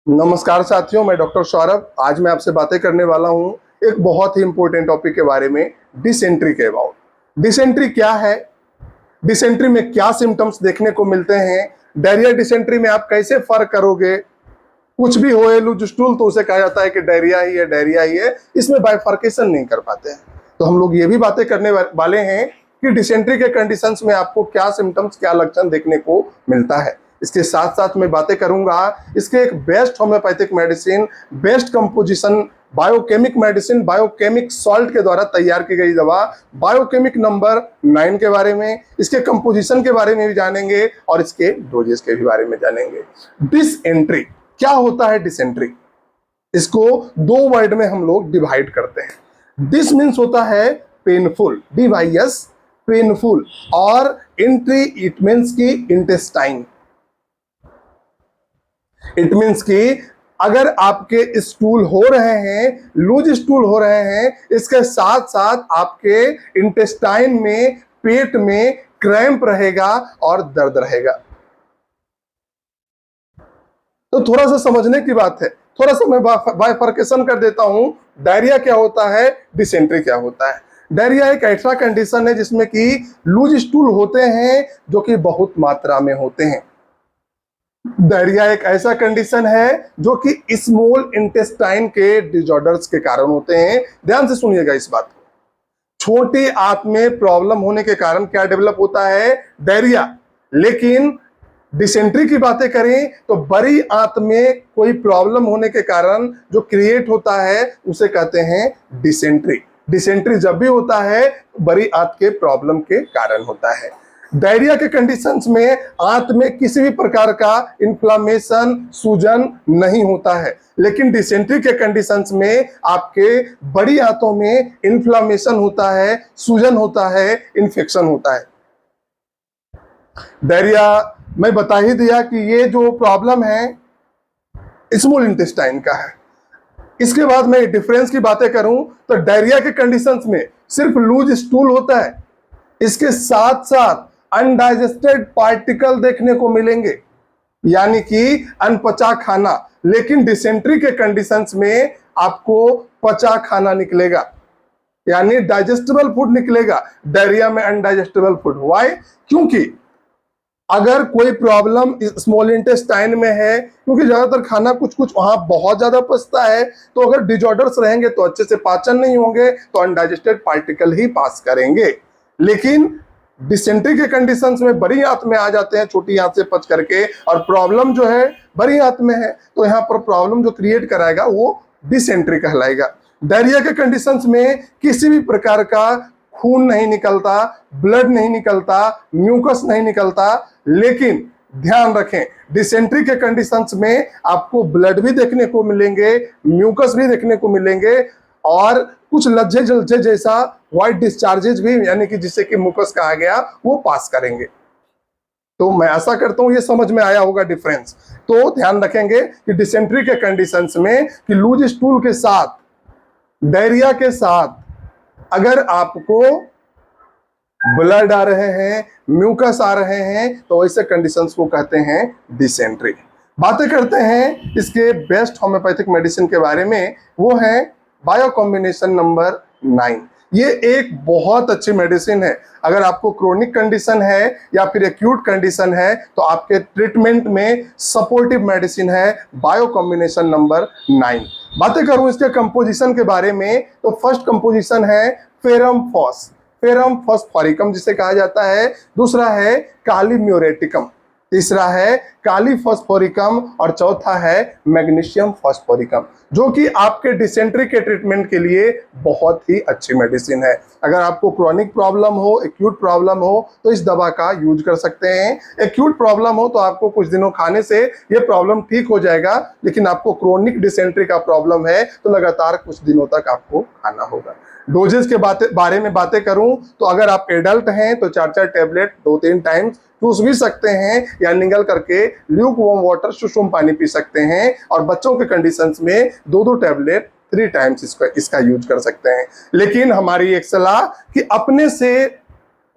नमस्कार साथियों, मैं डॉक्टर सौरभ। आज मैं आपसे बातें करने वाला हूं एक बहुत ही इंपॉर्टेंट टॉपिक के बारे में, डिसेंट्री के अबाउट। डिसेंट्री क्या है, डिसेंट्री में क्या सिम्टम्स देखने को मिलते हैं, डायरिया डिसेंट्री में आप कैसे फर्क करोगे। कुछ भी हो लूज स्टूल तो उसे कहा जाता है कि डायरिया ही है, डायरिया ही है, इसमें बाइफर्केशन नहीं कर पाते हैं। तो हम लोग ये भी बातें करने वाले हैं कि डिसेंट्री के कंडीशंस में आपको क्या सिम्टम्स, क्या लक्षण देखने को मिलता है। इसके साथ साथ मैं बातें करूंगा इसके एक best homeopathic medicine, best composition, biochemic medicine, biochemic salt के द्वारा तैयार की गई दवा बायोकेमिक नंबर 9 के बारे में, इसके कंपोजिशन के बारे में भी जानेंगे और इसके डोजेस के भी बारे में जानेंगे। डिसेंट्री क्या होता है? डिसेंट्री इसको दो वर्ड में हम लोग डिवाइड करते हैं। डिस मीन्स होता है पेनफुल, डिवाइस पेनफुल, और एंट्री इट मीन्स की इंटेस्टाइन। इट मीन्स कि अगर आपके स्टूल हो रहे हैं, लूज स्टूल हो रहे हैं, इसके साथ साथ आपके इंटेस्टाइन में, पेट में क्रैम्प रहेगा और दर्द रहेगा। तो थोड़ा सा समझने की बात है, थोड़ा सा मैं बाइफर्केशन कर देता हूं। डायरिया क्या होता है, डिसेंट्री क्या होता है। डायरिया एक ऐसा कंडीशन है जिसमें कि लूज स्टूल होते हैं जो कि बहुत मात्रा में होते हैं। डायरिया एक ऐसा कंडीशन है जो कि स्मॉल इंटेस्टाइन के डिसऑर्डर्स के कारण होते हैं। ध्यान से सुनिएगा इस बात को। छोटी आंत में प्रॉब्लम होने के कारण क्या डेवलप होता है? डायरिया। लेकिन डिसेंट्री की बातें करें तो बड़ी आंत में कोई प्रॉब्लम होने के कारण जो क्रिएट होता है उसे कहते हैं डिसेंट्री। डिसेंट्री जब भी होता है बड़ी आंत के प्रॉब्लम के कारण होता है। डायरिया के कंडीशंस में आंत में किसी भी प्रकार का इन्फ्लामेशन, सूजन नहीं होता है। लेकिन डिसेंट्री के कंडीशंस में आपके बड़ी आंतों में इन्फ्लामेशन होता है, सूजन होता है, इन्फेक्शन होता है। डायरिया मैं बता ही दिया कि ये जो प्रॉब्लम है स्मॉल इंटेस्टाइन का है। इसके बाद मैं डिफरेंस की बातें करूं तो डायरिया के कंडीशंस में सिर्फ लूज स्टूल होता है, इसके साथ साथ अनडाइजेस्टेड पार्टिकल देखने को मिलेंगे, यानी कि अनपचा खाना। लेकिन डिसेंट्री के कंडीशंस में आपको पचा खाना निकलेगा, यानी डाइजेस्टेबल फूड निकलेगा। डायरिया में अनडाइजेस्टेबल फूड। व्हाई? क्योंकि अगर कोई प्रॉब्लम स्मॉल इंटेस्टाइन में है, क्योंकि ज्यादातर खाना कुछ कुछ वहां बहुत ज्यादा पचता है, तो अगर डिसऑर्डर्स रहेंगे तो अच्छे से पाचन नहीं होंगे, तो अनडाइजेस्टेड पार्टिकल ही पास करेंगे। लेकिन डिसेंट्री के कंडीशंस में बड़ी आंत में आ जाते हैं, छोटी आंत से पच करके, और प्रॉब्लम जो है बड़ी आंत में है, तो यहाँ पर प्रॉब्लम जो क्रिएट कराएगा वो डिसेंट्री कहलाएगा। डायरिया के कंडीशंस में किसी भी प्रकार का खून नहीं निकलता, ब्लड नहीं निकलता, म्यूकस नहीं निकलता। लेकिन ध्यान रखें, डिसेंट्री के कंडीशंस में आपको ब्लड भी देखने को मिलेंगे, म्यूकस भी देखने को मिलेंगे, और कुछ लज्जे जलजे जैसा व्हाइट डिस्चार्जेस भी, यानी कि जिसे कि म्यूकस कहा गया, वो पास करेंगे। तो मैं आशा करता हूं ये समझ में आया होगा डिफरेंस। तो ध्यान रखेंगे कि डिसेंट्री के कंडीशंस में कि लूज स्टूल के साथ, डायरिया के साथ अगर आपको ब्लड आ रहे हैं, म्यूकस आ रहे हैं, तो ऐसे कंडीशंस को कहते हैं डिसेंट्री। बातें करते हैं इसके बेस्ट होम्योपैथिक मेडिसिन के बारे में, वो है बायो कॉम्बिनेशन नंबर 9। ये एक बहुत अच्छी मेडिसिन है। अगर आपको क्रोनिक कंडीशन है या फिर एक्यूट कंडीशन है तो आपके ट्रीटमेंट में सपोर्टिव मेडिसिन है बायो कॉम्बिनेशन नंबर 9। बातें करूं इसके कंपोजिशन के बारे में तो फर्स्ट कंपोजिशन है फेरम फॉस, फेरम फॉस्फोरिकम जिसे कहा जाता है। दूसरा है काली म्यूरेटिकम, तीसरा है काली फॉस्फोरिकम, और चौथा है मैग्नीशियम फॉस्फोरिकम, जो कि आपके डिसेंट्री के ट्रीटमेंट के लिए बहुत ही अच्छी मेडिसिन है। अगर आपको क्रॉनिक प्रॉब्लम हो, एक्यूट प्रॉब्लम हो, तो इस दवा का यूज कर सकते हैं। एक्यूट प्रॉब्लम हो तो आपको कुछ दिनों खाने से ये प्रॉब्लम ठीक हो जाएगा, लेकिन आपको क्रोनिक डिसेंट्री का प्रॉब्लम है तो लगातार कुछ दिनों तक आपको खाना होगा। डोजेस के बारे में बातें करूं तो अगर आप एडल्ट हैं तो 4-4 टैबलेट 2-3 टाइम्स चूस भी सकते हैं, या निगल करके ल्यूक वार्म वाटर, सुसुम पानी पी सकते हैं। और बच्चों के कंडीशंस में 2-2 टैबलेट 3 टाइम्स इसका यूज कर सकते हैं। लेकिन हमारी एक सलाह कि अपने से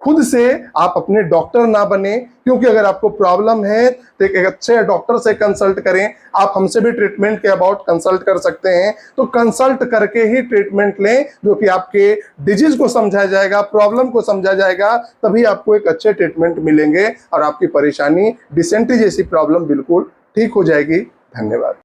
खुद से आप अपने डॉक्टर ना बने, क्योंकि अगर आपको प्रॉब्लम है तो एक अच्छे डॉक्टर से कंसल्ट करें। आप हमसे भी ट्रीटमेंट के अबाउट कंसल्ट कर सकते हैं, तो कंसल्ट करके ही ट्रीटमेंट लें, जो कि आपके डिजीज को समझा जाएगा, प्रॉब्लम को समझा जाएगा, तभी आपको एक अच्छे ट्रीटमेंट मिलेंगे और आपकी परेशानी डिसेंट्री जैसी प्रॉब्लम बिल्कुल ठीक हो जाएगी। धन्यवाद।